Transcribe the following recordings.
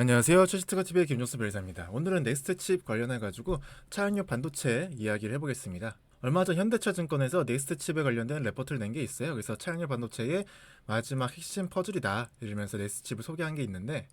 안녕하세요. 최시트가TV의 김종수 변호사입니다. 오늘은 넥스트칩 관련해가지고 차량용 반도체 이야기를 해보겠습니다. 얼마 전 현대차증권에서 넥스트칩에 관련된 레포트를 낸 게 있어요. 그래서 차량용 반도체의 마지막 핵심 퍼즐이다 이러면서 넥스트칩을 소개한 게 있는데,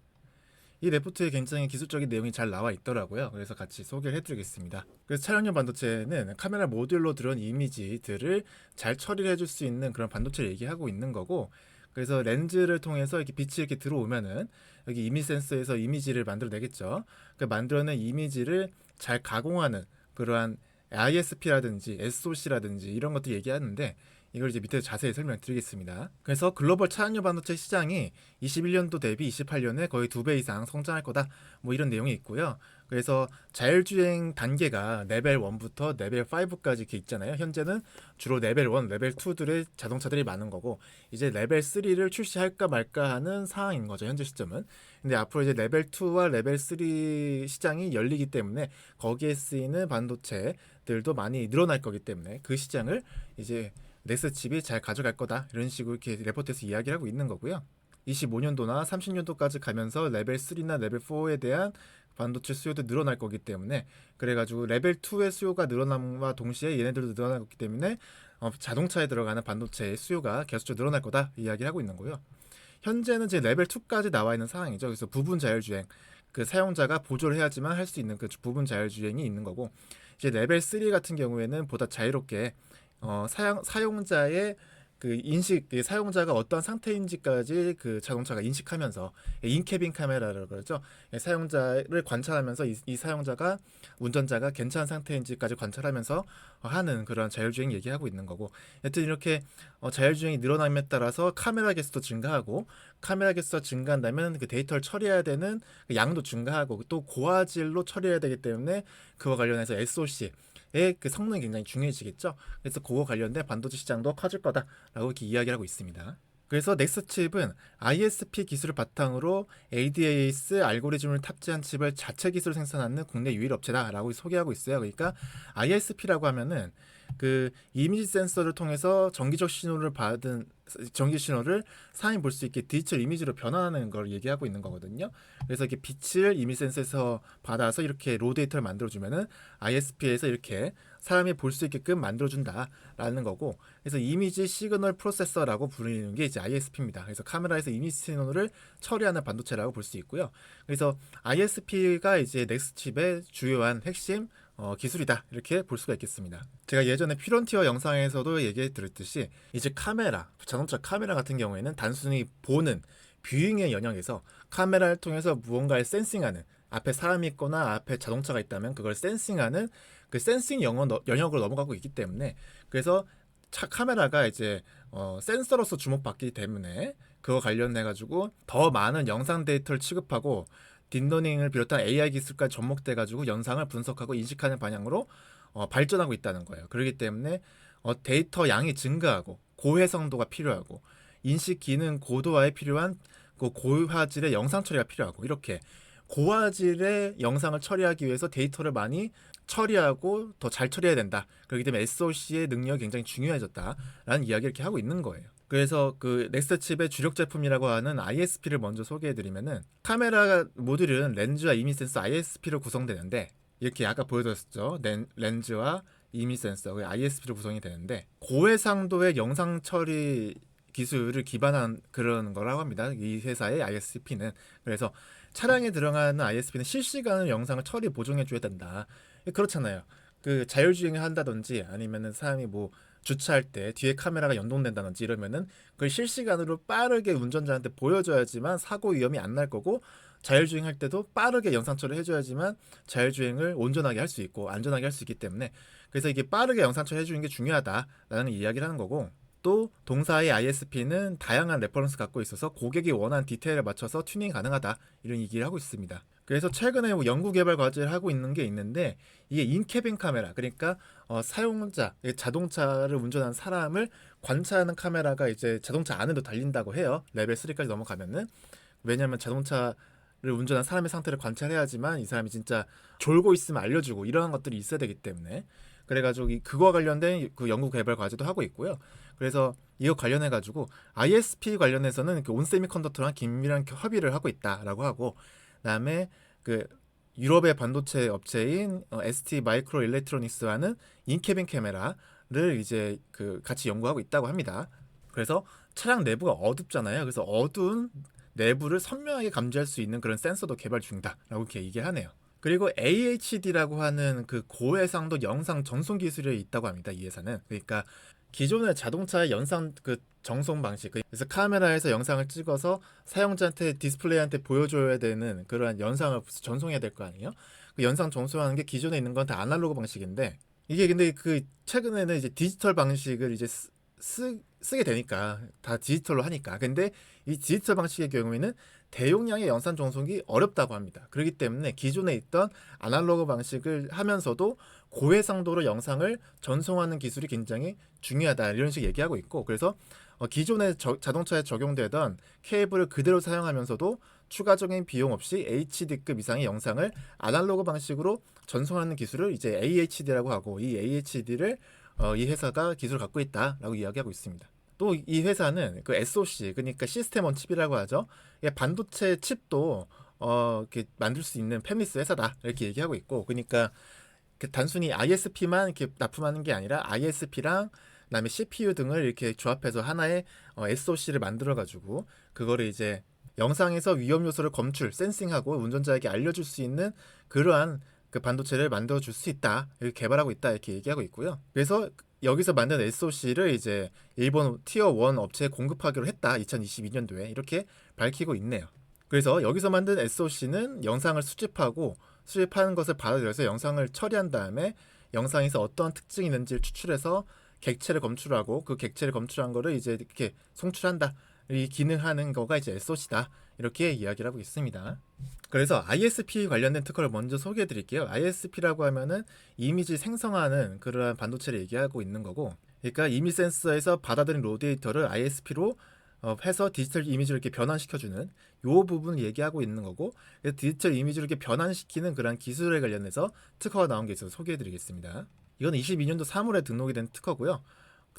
이 레포트에 굉장히 기술적인 내용이 잘 나와 있더라고요. 그래서 같이 소개를 해드리겠습니다. 그래서 차량용 반도체는 카메라 모듈로 들어온 이미지들을 잘 처리를 해줄 수 있는 그런 반도체를 얘기하고 있는 거고, 그래서 렌즈를 통해서 이렇게 빛이 이렇게 들어오면은 여기 이미지 센서에서 이미지를 만들어내겠죠. 그 만들어낸 이미지를 잘 가공하는 그러한 ISP라든지 SOC라든지 이런 것들 얘기하는데, 이걸 이제 밑에서 자세히 설명드리겠습니다. 그래서 글로벌 차량용 반도체 시장이 21년도 대비 28년에 거의 2배 이상 성장할 거다, 뭐 이런 내용이 있고요. 그래서 자율주행 단계가 레벨 1부터 레벨 5까지 이렇게 있잖아요. 현재는 주로 레벨 1, 레벨 2들의 자동차들이 많은 거고, 이제 레벨 3를 출시할까 말까 하는 상황인 거죠, 현재 시점은. 근데 앞으로 이제 레벨 2와 레벨 3 시장이 열리기 때문에 거기에 쓰이는 반도체들도 많이 늘어날 거기 때문에 그 시장을 이제 넥스칩이 잘 가져갈 거다, 이런 식으로 이렇게 레포트에서 이야기를 하고 있는 거고요. 25년도나 30년도까지 가면서 레벨 3나 레벨 4에 대한 반도체 수요도 늘어날 거기 때문에, 그래가지고 레벨 2의 수요가 늘어남과 동시에 얘네들도 늘어날 거기 때문에 자동차에 들어가는 반도체의 수요가 계속적으로 늘어날 거다 이야기를 하고 있는 거고요. 현재는 이제 레벨 2까지 나와 있는 상황이죠. 그래서 부분 자율주행, 그 사용자가 보조를 해야지만 할 수 있는 그 부분 자율주행이 있는 거고, 이제 레벨 3 같은 경우에는 보다 자유롭게 사용자의 그 인식, 사용자가 어떤 상태인지까지 그 자동차가 인식하면서, 인캐빈 카메라라고 그러죠. 사용자를 관찰하면서 이 사용자가, 운전자가 괜찮은 상태인지까지 관찰하면서 하는 그런 자율주행 얘기하고 있는 거고, 여튼 이렇게 자율주행이 늘어남에 따라서 카메라 개수도 증가하고, 카메라 개수가 증가한다면 그 데이터를 처리해야 되는 그 양도 증가하고, 또 고화질로 처리해야 되기 때문에 그와 관련해서 SOC 그 성능이 굉장히 중요해지겠죠. 그래서 그거 관련된 반도체 시장도 커질 거다라고 이렇게 이야기를 하고 있습니다. 그래서 넥스칩은 ISP 기술을 바탕으로 ADAS 알고리즘을 탑재한 칩을 자체 기술로 생산하는 국내 유일 업체다라고 소개하고 있어요. 그러니까 ISP라고 하면은 그 이미지 센서를 통해서 전기 신호를 사람이 볼 수 있게 디지털 이미지로 변환하는 걸 얘기하고 있는 거거든요. 그래서 이렇게 빛을 이미지 센서에서 받아서 이렇게 로 데이터를 만들어주면은 ISP에서 이렇게 사람이 볼 수 있게끔 만들어준다라는 거고, 그래서 이미지 시그널 프로세서라고 부르는 게 이제 ISP입니다. 그래서 카메라에서 이미지 신호를 처리하는 반도체라고 볼 수 있고요. 그래서 ISP가 이제 넥스칩의 주요한 핵심 기술이다, 이렇게 볼 수가 있겠습니다. 제가 예전에 퓨런티어 영상에서도 얘기 드렸듯이, 이제 자동차 카메라 같은 경우에는 단순히 보는 뷰잉의 영역에서 카메라를 통해서 무언가를 센싱하는, 앞에 사람이 있거나 앞에 자동차가 있다면 그걸 센싱하는 그 센싱 영역으로 넘어가고 있기 때문에, 그래서 카메라가 이제 센서로서 주목받기 때문에 그거 관련해 가지고 더 많은 영상 데이터를 취급하고 딥러닝을 비롯한 AI 기술까지 접목돼 가지고 영상을 분석하고 인식하는 방향으로 발전하고 있다는 거예요. 그렇기 때문에 데이터 양이 증가하고 고해상도가 필요하고 인식 기능 고도화에 필요한 그 고화질의 영상 처리가 필요하고, 이렇게 고화질의 영상을 처리하기 위해서 데이터를 많이 처리하고 더 잘 처리해야 된다. 그렇기 때문에 SOC의 능력이 굉장히 중요해졌다라는 이야기를 이렇게 하고 있는 거예요. 그래서 그 넥스트칩의 주력 제품이라고 하는 ISP를 먼저 소개해드리면은, 카메라 모듈은 렌즈와 이미지 센서 ISP로 구성되는데, 이렇게 아까 보여드렸죠. 렌즈와 이미지 센서 ISP로 구성이 되는데, 고해상도의 영상 처리 기술을 기반한 그런 거라고 합니다, 이 회사의 ISP는. 그래서 차량에 들어가는 ISP는 실시간으로 영상을 처리 보정해 줘야 된다. 그렇잖아요. 그 자율주행을 한다든지 아니면은 사람이 뭐 주차할 때 뒤에 카메라가 연동된다든지 이러면은 그걸 실시간으로 빠르게 운전자한테 보여줘야지만 사고 위험이 안 날 거고, 자율주행할 때도 빠르게 영상 처리를 해줘야지만 자율주행을 온전하게 할 수 있고 안전하게 할 수 있기 때문에, 그래서 이게 빠르게 영상 처리 해주는 게 중요하다라는 이야기를 하는 거고, 또 동사의 ISP는 다양한 레퍼런스 갖고 있어서 고객이 원하는 디테일에 맞춰서 튜닝 가능하다, 이런 얘기를 하고 있습니다. 그래서 최근에 뭐 연구 개발 과제를 하고 있는 게 있는데, 이게 인캐빈 카메라, 그러니까 사용자, 자동차를 운전하는 사람을 관찰하는 카메라가 이제 자동차 안에도 달린다고 해요. 레벨 3까지 넘어가면은. 왜냐하면 자동차를 운전한 사람의 상태를 관찰해야지만 이 사람이 진짜 졸고 있으면 알려주고 이러한 것들이 있어야 되기 때문에, 그래가지고 그거와 관련된 그 연구 개발 과제도 하고 있고요. 그래서 이거 관련해가지고 ISP 관련해서는 그 온세미컨덕터랑 긴밀한 협의를 하고 있다라고 하고, 그다음에 그 유럽의 반도체 업체인 ST 마이크로 일렉트로닉스와는 인캐빈 카메라를 이제 그 같이 연구하고 있다고 합니다. 그래서 차량 내부가 어둡잖아요. 그래서 어두운 내부를 선명하게 감지할 수 있는 그런 센서도 개발 중이다라고 이렇게 얘기하네요. 그리고 AHD라고 하는 그 고해상도 영상 전송 기술이 있다고 합니다. 이 회사는. 그러니까 기존의 자동차의 영상 그 전송 방식, 그래서 카메라에서 영상을 찍어서 사용자한테 디스플레이한테 보여줘야 되는 그러한 영상을 전송해야 될 거 아니에요? 그 영상 전송하는 게 기존에 있는 건 다 아날로그 방식인데, 이게 근데 그 최근에는 이제 디지털 방식을 이제 쓰게 되니까 다 디지털로 하니까. 근데 이 디지털 방식의 경우에는 대용량의 영상 전송이 어렵다고 합니다. 그렇기 때문에 기존에 있던 아날로그 방식을 하면서도 고해상도로 영상을 전송하는 기술이 굉장히 중요하다, 이런 식으로 얘기하고 있고, 그래서 기존의 자동차에 적용되던 케이블을 그대로 사용하면서도 추가적인 비용 없이 HD급 이상의 영상을 아날로그 방식으로 전송하는 기술을 이제 AHD라고 하고, 이 AHD를 이 회사가 기술을 갖고 있다라고 이야기하고 있습니다. 또 이 회사는 그 SoC, 그러니까 시스템 온 칩이라고 하죠. 반도체 칩도 이렇게 만들 수 있는 팹리스 회사다, 이렇게 얘기하고 있고, 그러니까 그 단순히 ISP만 이렇게 납품하는 게 아니라 ISP랑 그다음에 CPU 등을 이렇게 조합해서 하나의 SoC를 만들어 가지고 그거를 이제 영상에서 위험 요소를 검출, 센싱하고 운전자에게 알려줄 수 있는 그러한 그 반도체를 만들어 줄 수 있다, 이렇게 개발하고 있다, 이렇게 얘기하고 있고요. 그래서 여기서 만든 SoC를 이제 일본 티어 1 업체에 공급하기로 했다, 2022년도에 이렇게 밝히고 있네요. 그래서 여기서 만든 SoC는 영상을 수집하는 것을 받아들여서 영상을 처리한 다음에 영상에서 어떤 특징이 있는지를 추출해서 객체를 검출하고, 그 객체를 검출한 거를 이제 이렇게 송출한다, 이 기능하는 거가 이제 SoC다, 이렇게 이야기를 하고 있습니다. 그래서 ISP 관련된 특허를 먼저 소개해 드릴게요. ISP라고 하면은 이미지 생성하는 그러한 반도체를 얘기하고 있는 거고, 그러니까 이미지 센서에서 받아들인 로데이터를 ISP로 해서 디지털 이미지를 이렇게 변환시켜주는 요 부분을 얘기하고 있는 거고, 그래서 디지털 이미지를 이렇게 변환시키는 그런 기술에 관련해서 특허가 나온 게 있어서 소개해드리겠습니다. 이건 22년도 3월에 등록이 된 특허고요.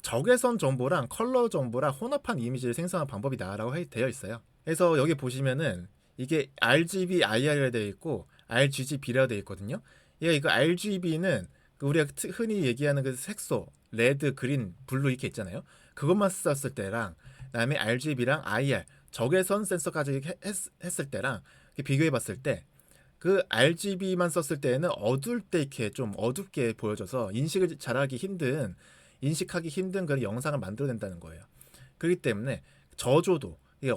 적외선 정보랑 컬러 정보랑 혼합한 이미지를 생성하는 방법이다라고 되어 있어요. 그래서 여기 보시면은 이게 RGB, IR이라 되어 있고 RGB라고 되어 있거든요. 이거 RGB는 우리가 흔히 얘기하는 그 색소, 레드, 그린, 블루 이렇게 있잖아요. 그것만 썼을 때랑 그다음에 RGB랑 IR, 적외선 센서까지 했을 때랑 비교해 봤을 때, 그 RGB만 썼을 때는 어두울 때 이렇게 좀 어둡게 보여져서 인식하기 힘든 그런 영상을 만들어낸다는 거예요. 그렇기 때문에 저조도, 이게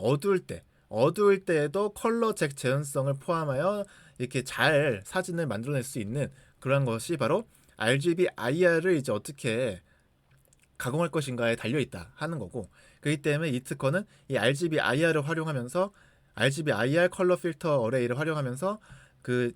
어두울 때에도 컬러 재현성을 포함하여 이렇게 잘 사진을 만들어낼 수 있는 그런 것이 바로 RGB IR을 이제 어떻게 가공할 것인가에 달려있다 하는 거고, 그렇기 때문에 이 특허는 이 RGB IR을 활용하면서 RGB IR 컬러 필터 어레이를 활용하면서 그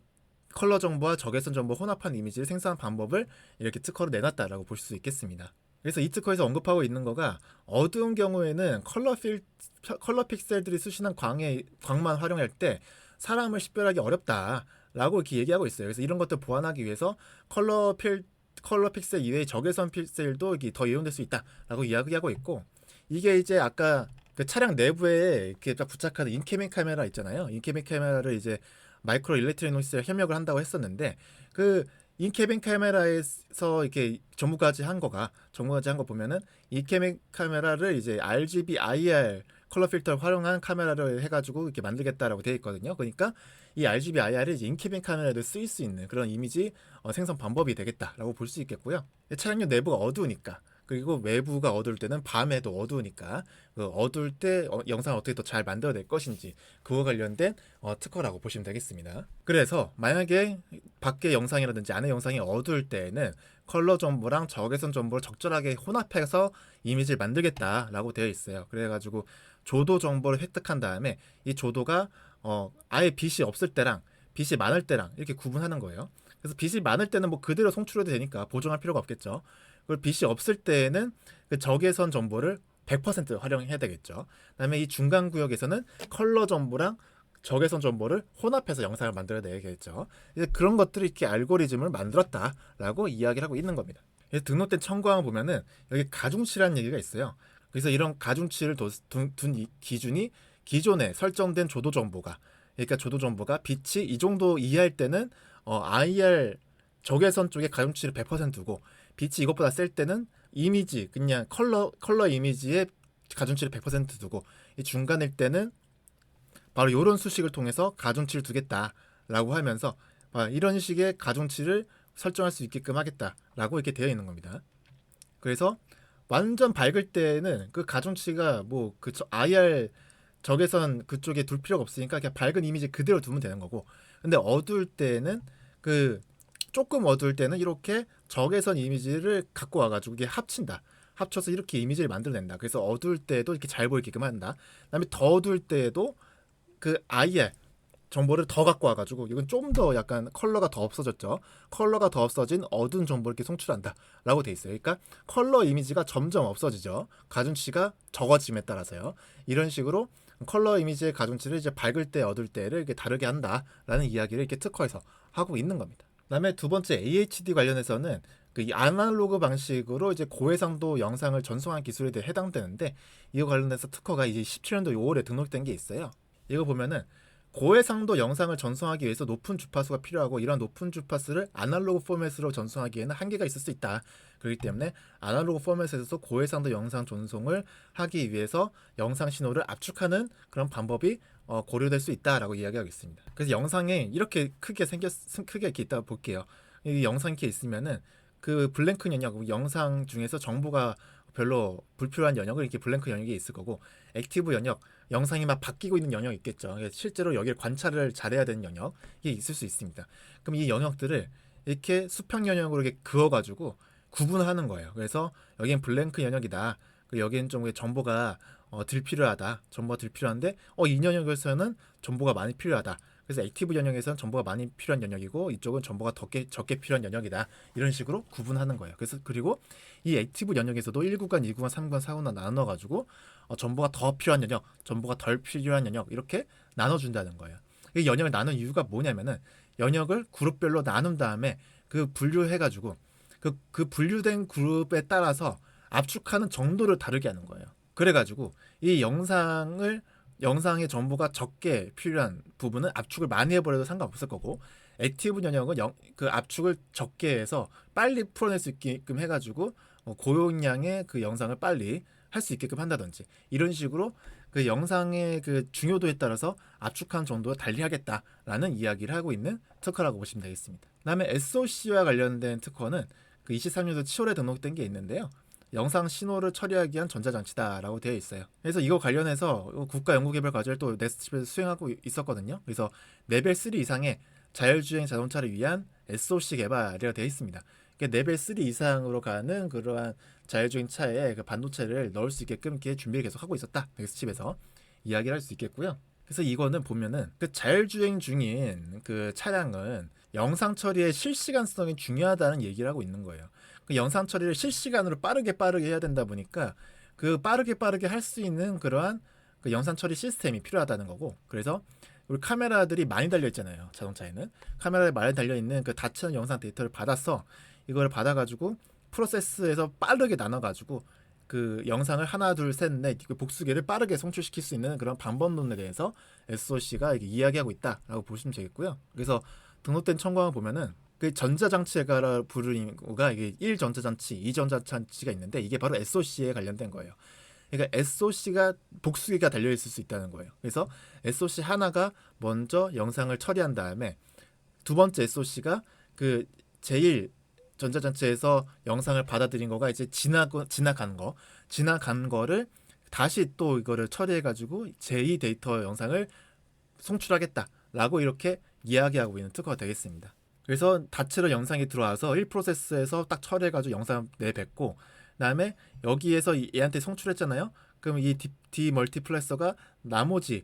컬러 정보와 적외선 정보 혼합한 이미지를 생성한 방법을 이렇게 특허로 내놨다라고 볼 수 있겠습니다. 그래서 이 특허에서 언급하고 있는 거가, 어두운 경우에는 컬러 픽셀들이 수신한 광만 활용할 때 사람을 식별하기 어렵다라고 이렇게 얘기하고 있어요. 그래서 이런 것들 보완하기 위해서 컬러 픽셀 이외의 적외선 픽셀도 더 이용될 수 있다라고 이야기하고 있고, 이게 이제 아까 그 차량 내부에 이렇게 딱 부착하는 인캐빈 카메라 있잖아요. 인캐빈 카메라를 이제 마이크로 일렉트로닉스에 협력을 한다고 했었는데, 그 인캐빈 카메라에서 이렇게 전무까지 한 거 보면은 인캐빈 카메라를 이제 RGB IR 컬러 필터를 활용한 카메라를 해가지고 이렇게 만들겠다라고 되어 있거든요. 그러니까 이 RGB IR이 이제 인캐빈 카메라에도 쓰일 수 있는 그런 이미지 생성 방법이 되겠다라고 볼 수 있겠고요. 차량용 내부가 어두우니까, 그리고 외부가 어두울 때는 밤에도 어두우니까 그 어두울 때 영상을 어떻게 더 잘 만들어낼 것인지, 그거 관련된 특허라고 보시면 되겠습니다. 그래서 만약에 밖의 영상이라든지 안의 영상이 어두울 때에는 컬러 정보랑 적외선 정보를 적절하게 혼합해서 이미지를 만들겠다라고 되어 있어요. 그래가지고 조도 정보를 획득한 다음에 이 조도가 아예 빛이 없을 때랑 빛이 많을 때랑 이렇게 구분하는 거예요. 그래서 빛이 많을 때는 뭐 그대로 송출해도 되니까 보정할 필요가 없겠죠. 그리고 빛이 없을 때에는 그 적외선 정보를 100% 활용해야 되겠죠. 그다음에 이 중간 구역에서는 컬러 정보랑 적외선 정보를 혼합해서 영상을 만들어내야겠죠. 이제 그런 것들을 이렇게 알고리즘을 만들었다라고 이야기를 하고 있는 겁니다. 그래서 등록된 청구항을 보면은 여기 가중치라는 얘기가 있어요. 그래서 이런 가중치를 둔 기준이 기존에 설정된 조도 정보가 그러니까 조도 정보가 빛이 이 정도 이하일 때는 IR 적외선 쪽에 가중치를 100% 두고 빛이 이것보다 셀 때는 이미지 그냥 컬러 이미지에 가중치를 100% 두고 이 중간일 때는 바로 이런 수식을 통해서 가중치를 두겠다라고 하면서 이런 식의 가중치를 설정할 수 있게끔 하겠다라고 이렇게 되어 있는 겁니다. 그래서 완전 밝을 때는 그 가중치가 뭐 그 IR 적외선 그쪽에 둘 필요가 없으니까 그냥 밝은 이미지 그대로 두면 되는 거고, 근데 어두울 때는 그 조금 어두울 때는 이렇게 적외선 이미지를 갖고 와가지고 이게 합쳐서 이렇게 이미지를 만들어낸다. 그래서 어두울 때도 이렇게 잘 보이게끔 한다. 그다음에 더 어두울 때에도 그 IR 정보를 더 갖고 와가지고 이건 좀 더 약간 컬러가 더 없어졌죠. 컬러가 더 없어진 어두운 정보를 이렇게 송출한다라고 돼 있어요. 그러니까 컬러 이미지가 점점 없어지죠. 가중치가 적어짐에 따라서요. 이런 식으로 컬러 이미지의 가중치를 이제 밝을 때 어두울 때를 이렇게 다르게 한다라는 이야기를 이렇게 특허에서 하고 있는 겁니다. 그다음에 두 번째 AHD 관련해서는 그 아날로그 방식으로 이제 고해상도 영상을 전송한 기술에 대해 해당되는데, 이거 관련해서 특허가 이제 17년도 5월에 등록된 게 있어요. 이거 보면은 고해상도 영상을 전송하기 위해서 높은 주파수가 필요하고, 이런 높은 주파수를 아날로그 포맷으로 전송하기에는 한계가 있을 수 있다. 그렇기 때문에 아날로그 포맷에서 고해상도 영상 전송을 하기 위해서 영상 신호를 압축하는 그런 방법이 고려될 수 있다라고 이야기하고 있습니다. 그래서 영상에 이렇게 크게 이렇게 있다 볼게요. 이 영상 이렇게 있으면은 그 블랭크 영역, 영상 중에서 정보가 별로 불필요한 영역을 이렇게 블랭크 영역이 있을 거고, 액티브 영역, 영상이 막 바뀌고 있는 영역이 있겠죠. 실제로 여기를 관찰을 잘해야 되는 영역이 있을 수 있습니다. 그럼 이 영역들을 이렇게 수평 영역으로 이렇게 그어가지고 구분하는 거예요. 그래서 여기는 블랭크 영역이다. 여기는 좀 정보가 덜 필요하다. 정보가 덜 필요한데 이 영역에서는 정보가 많이 필요하다. 그래서 액티브 영역에서는 정보가 많이 필요한 영역이고, 이쪽은 정보가 적게 필요한 영역이다. 이런 식으로 구분하는 거예요. 그래서 그리고 이 액티브 영역에서도 1구간, 2구간, 3구간, 4구간 나눠가지고 정보가 더 필요한 영역, 정보가 덜 필요한 영역 이렇게 나눠준다는 거예요. 이 영역을 나눈 이유가 뭐냐면은 영역을 그룹별로 나눈 다음에 그 분류해가지고 그 분류된 그룹에 따라서 압축하는 정도를 다르게 하는 거예요. 그래가지고 이 영상의 정보가 적게 필요한 부분은 압축을 많이 해버려도 상관없을 거고, 액티브 영역은 그 압축을 적게 해서 빨리 풀어낼 수 있게끔 해가지고 고용량의 그 영상을 빨리 할 수 있게끔 한다든지, 이런 식으로 그 영상의 그 중요도에 따라서 압축한 정도를 달리하겠다라는 이야기를 하고 있는 특허라고 보시면 되겠습니다. 그다음에 SOC와 관련된 특허는 그 23년도 7월에 등록된 게 있는데요. 영상 신호를 처리하기 위한 전자장치다라고 되어 있어요. 그래서 이거 관련해서 국가 연구개발 과제를 또 넥스트칩에서 수행하고 있었거든요. 그래서 레벨 3 이상의 자율주행 자동차를 위한 SOC 개발이라고 되어 있습니다. 레벨 3 이상으로 가는 그러한 자율주행 차에 그 반도체를 넣을 수 있게끔 이렇게 준비를 계속 하고 있었다. 넥스트칩에서 이야기를 할 수 있겠고요. 그래서 이거는 보면은 그 자율주행 중인 그 차량은 영상 처리의 실시간성이 중요하다는 얘기를 하고 있는 거예요. 그 영상 처리를 실시간으로 빠르게 해야 된다 보니까 그 빠르게 할 수 있는 그러한 그 영상 처리 시스템이 필요하다는 거고, 그래서 우리 카메라들이 많이 달려 있잖아요. 자동차에는 카메라에 많이 달려 있는 그 다치는 영상 데이터를 받아서 이걸 받아가지고 프로세스에서 빠르게 나눠가지고 그 영상을 하나 둘셋넷 복수계를 빠르게 송출시킬 수 있는 그런 방법론에 대해서 SOC가 이야기하고 있다라고 보시면 되겠고요. 그래서 등록된 청구항을 보면은 그 전자장치가 부르는 거가 이게 1전자장치, 2전자장치가 있는데 이게 바로 SOC에 관련된 거예요. 그러니까 SOC가 복수기가 달려 있을 수 있다는 거예요. 그래서 SOC 하나가 먼저 영상을 처리한 다음에 두 번째 SOC가 그 제일 전자장치에서 영상을 받아들인 거가 이제 지나간 거를 다시 또 이거를 처리해가지고 제2 데이터 영상을 송출하겠다라고 이렇게 이야기하고 있는 특허가 되겠습니다. 그래서 다채로 영상이 들어와서 1 프로세스에서 딱 처리해가지고 영상 내뱉고, 그다음에 여기에서 얘한테 송출했잖아요. 그럼 이 디멀티플렉서가 나머지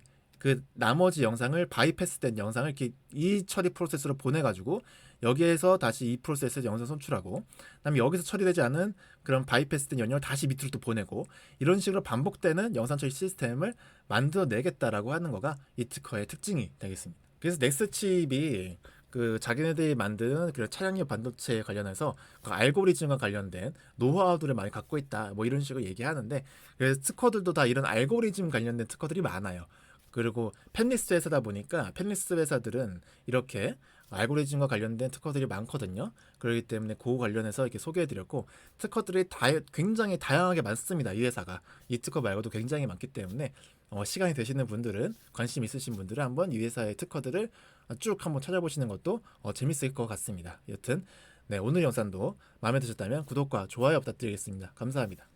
영상을 바이패스된 영상을 이렇게 이 처리 프로세스로 보내가지고 여기에서 다시 이 프로세스에서 영상 송출하고, 그다음에 여기서 처리되지 않은 그런 바이패스된 영역을 다시 밑으로 또 보내고, 이런 식으로 반복되는 영상 처리 시스템을 만들어내겠다라고 하는 거가 이 특허의 특징이 되겠습니다. 그래서 넥스칩이 그 자기네들이 만든 그 차량용 반도체에 관련해서 그 알고리즘과 관련된 노하우들을 많이 갖고 있다, 뭐 이런 식으로 얘기하는데, 그래서 특허들도 다 이런 알고리즘 관련된 특허들이 많아요. 그리고 펜리스 회사다 보니까 펜리스 회사들은 이렇게 알고리즘과 관련된 특허들이 많거든요. 그렇기 때문에 그거 관련해서 이렇게 소개해드렸고 특허들이 굉장히 다양하게 많습니다. 이 회사가 이 특허 말고도 굉장히 많기 때문에 시간이 되시는 분들은 관심 있으신 분들은 한번 이 회사의 특허들을 쭉 한번 찾아보시는 것도 재밌을 것 같습니다. 여튼 네, 오늘 영상도 마음에 드셨다면 구독과 좋아요 부탁드리겠습니다. 감사합니다.